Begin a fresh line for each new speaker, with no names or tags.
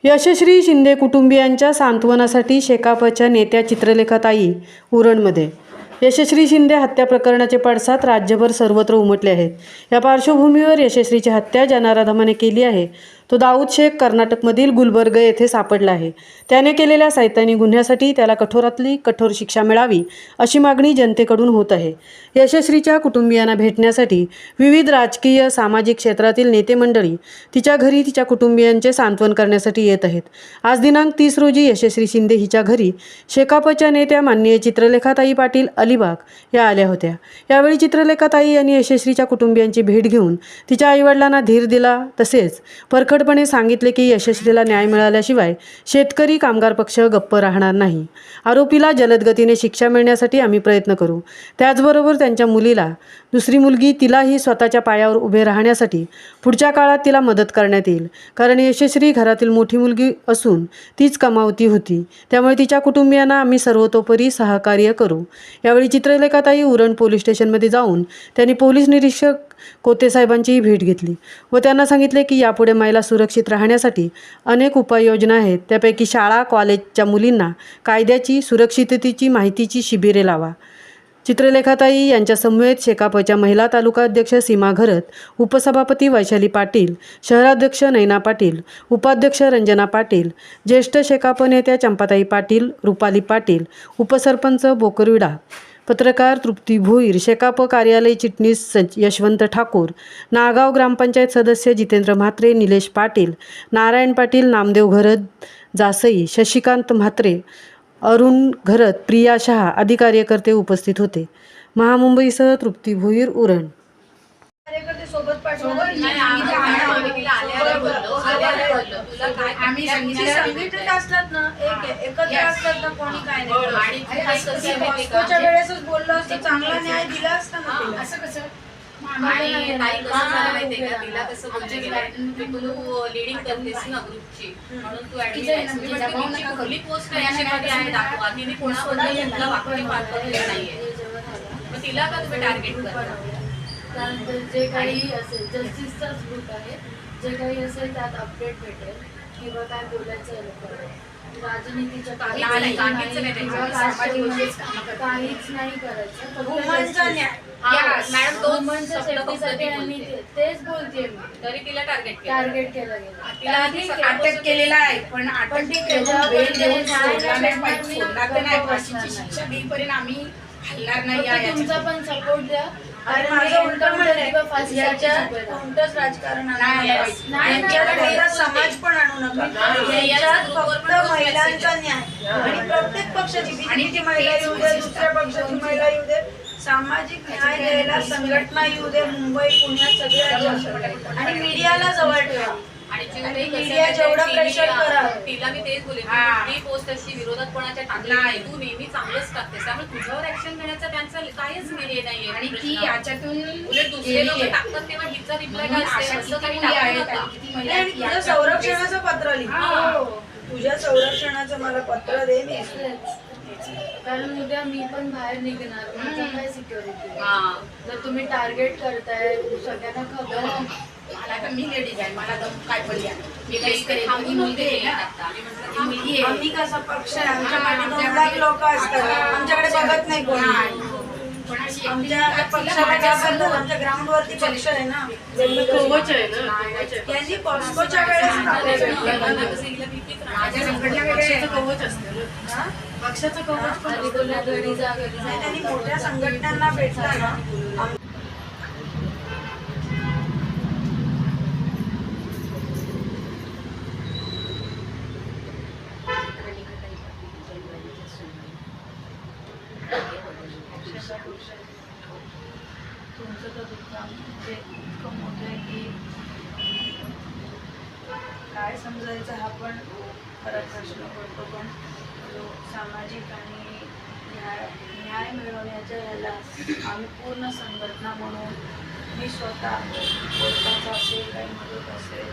यशश्री शिंदे कुटुंबियांच्या सांत्वनासाठी शेकापच्या नेत्या चित्रलेखाताई उरणमध्ये। यशश्री शिंदे हत्या प्रकरणाचे पडसाद राज्यभर सर्वत्र उमटले आहेत। या पार्श्वभूमीवर यशश्रीची हत्या ज्या नराधमाने केली आहे तो दाऊद शेख कर्नाटकमधील गुलबर्ग येथे सापडला आहे। त्याने केलेल्या सैतानी गुन्ह्यासाठी त्याला कठोरातली कठोर शिक्षा मिळावी अशी मागणी जनतेकडून होत आहे। यशश्रीच्या कुटुंबियांना भेटण्यासाठी विविध राजकीय सामाजिक क्षेत्रातील नेते मंडळी तिच्या घरी तिच्या कुटुंबियांचे सांत्वन करण्यासाठी येत आहेत। आज दिनांक 30 रोजी यशश्री शिंदे हिच्या घरी शेकापच्या नेत्या माननीय चित्रलेखाताई पाटील अलिबाग या आल्या होत्या। यावेळी चित्रलेखाताई यांनी यशश्रीच्या कुटुंबियांची भेट घेऊन तिच्या आईवडिलांना धीर दिला, तसेच परखडपणे सांगितले की यशश्रीला न्याय मिळाल्याशिवाय शेतकरी कामगार पक्ष गप्प राहणार नाही। आरोपीला जलद गतीने शिक्षा मिळण्यासाठी आम्ही प्रयत्न करू। त्याचबरोबर त्यांच्या मुलीला, दुसरी मुलगी तिलाही स्वतःच्या पायावर उभे राहण्यासाठी पुढच्या काळात तिला मदत करण्यात येईल, कारण यशश्री घरातील मोठी मुलगी असून तीच कमावती होती, त्यामुळे तिच्या कुटुंबियांना आम्ही सर्वतोपरी सहकार्य करू। यावेळी चित्रलेखाताई उरण पोलीस स्टेशनमध्ये जाऊन त्यांनी पोलीस निरीक्षक कोते साहेबांचीही भेट घेतली व त्यांना सांगितले की यापुढे महिला सुरक्षित राहण्यासाठी अनेक उपाययोजना आहेत, त्यापैकी शाळा कॉलेजच्या मुलींना कायद्याची, सुरक्षिततेची माहितीची शिबिरे लावा। चित्रलेखाताई यांच्या समवेत शेकापच्या महिला तालुका अध्यक्ष सीमा घरत, उपसभापती वैशाली पाटील, शहराध्यक्ष नैना पाटील, उपाध्यक्ष रंजना पाटील, ज्येष्ठ शेकाप नेत्या चंपाताई पाटील, रुपाली पाटील, उपसरपंच बोकरविडा, पत्रकार तृप्ती भोईर, शेकाप कार्यालय चिटणीस यशवंत ठाकूर, नागाव ग्रामपंचायत सदस्य जितेंद्र म्हात्रे, निलेश पाटील, नारायण पाटील, नामदेव घरत जासई, शशिकांत म्हात्रे, अरुण घरत, प्रिया शहा आदी कार्यकर्ते उपस्थित होते। महामुंबईसह तृप्ती भोईर, उरण।
तिला कसं लीडिंग करतेस ना ग्रुपची, म्हणून तू ऍडमिट पोस्ट आहे दाखवा, तिने कोणाबद्दल तुला वाक्य पाठवलेलं नाहीये, मग तिला का तुम्ही टार्गेट करता?
कारण जे काही असेल जस्टिसचाच ग्रुप आहे, जे काही असेल त्यात अपडेट भेटेल किंवा काय बोलायचं राजनीतीच्या काहीच नाही करायचं।
मॅडम दोन
सेफ्टीसाठी आम्ही तेच बोलते मी,
तरी तिला टार्गेट
केलं गेलं,
तिला अटक केलेला आहे, पण अटक शिक्षा देईपर्यंत आम्ही हलणार नाही।
तुमचा पण सपोर्ट द्या।
राजकारण समाज पण आणू नका, फक्त महिलांचा न्याय आणि प्रत्येक पक्षाची, बीजेपीची महिला येऊ दे, दुसऱ्या पक्षाची महिला येऊ दे, सामाजिक न्याय द्यायला संघटना येऊ दे, मुंबई पुण्यात सगळ्या, आणि मीडियाला जवळ ठेवा आणि मीडिया जेवढं प्रेशर करा।
तिला मी तेच बोले, ही पोस्ट अशी विरोधात कोणाच्या टाकली नाही, तू नेहमी चांगलंच टाकतेस, त्यामुळे तुझ्यावर ऍक्शन घेण्याचं त्यांचं काहीच हे नाहीये, आणि की याच्यातून उलट दुसरे लोक टाकतात तेव्हा हिचा रिप्लाय काय असते, असं काही
आहे। तुझ्या संरक्षणाचं पत्र लिह, तुझ्या संरक्षणाचं मला पत्र दे, मी
कारण उद्या मी पण बाहेर निघणार, माझं काय सिक्युरिटी? जर तुम्ही टार्गेट करताय, सगळ्यांना खबर
मला तर मी लेडीज आहे, मला तर काय पण द्या, मी काही थांबून मुलगी आहे,
आम्ही कसा पक्ष आहे, आमच्या मागे 2 लाख लोक असतात, आमच्याकडे बघत नाही कोणी, आमच्या पक्षाला जास्त आमच्या ग्राउंड वरती पक्ष आहे ना, त्यांनी पॉस्कोच्या वेळेस
माझ्या संघटना कवच असते ना,
पक्षाचं कवच पण
त्यांनी मोठ्या संघटनांना भेटला ना।
तुमचं तर दुःख म्हणजे इतकं मोठं आहे की
काय समजायचं हा पण खरा प्रश्न पडतो, पण जो सामाजिक आणि न्याय मिळवण्याच्या याला आम्ही पूर्ण संघटना म्हणून, मी स्वतः कोर्टाचा असेल, काही मदत असेल,